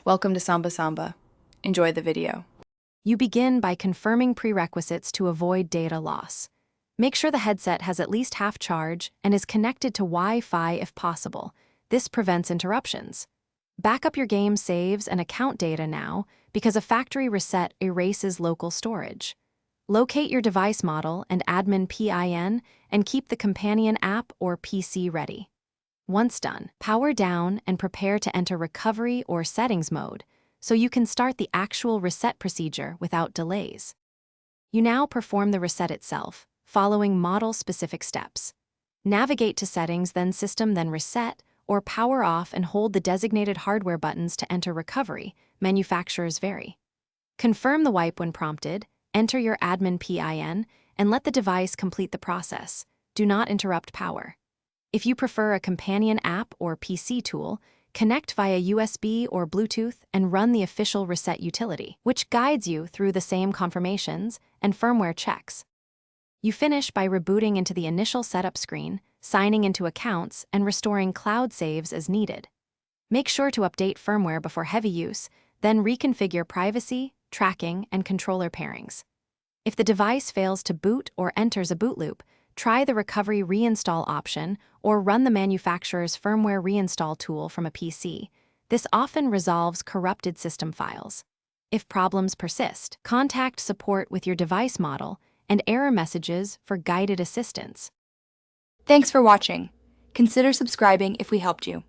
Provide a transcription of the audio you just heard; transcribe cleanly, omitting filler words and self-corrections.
Welcome to Samba Samba. Enjoy the video. You begin by confirming prerequisites to avoid data loss. Make sure the headset has at least half charge and is connected to Wi-Fi if possible. This prevents interruptions. Back up your game saves and account data now because a factory reset erases local storage. Locate your device model and admin PIN and keep the companion app or PC ready. Once done, power down and prepare to enter recovery or settings mode so you can start the actual reset procedure without delays. You now perform the reset itself, following model-specific steps. Navigate to Settings, then System, then Reset, or power off and hold the designated hardware buttons to enter recovery. Manufacturers vary. Confirm the wipe when prompted, enter your admin PIN, and let the device complete the process. Do not interrupt power. If you prefer a companion app or PC tool, connect via USB or Bluetooth and run the official reset utility, which guides you through the same confirmations and firmware checks. You finish by rebooting into the initial setup screen, signing into accounts, and restoring cloud saves as needed. Make sure to update firmware before heavy use, then reconfigure privacy, tracking, and controller pairings. If the device fails to boot or enters a boot loop, try the recovery reinstall option or run the manufacturer's firmware reinstall tool from a PC. This often resolves corrupted system files. If problems persist, contact support with your device model and error messages for guided assistance. Thanks for watching. Consider subscribing if we helped you.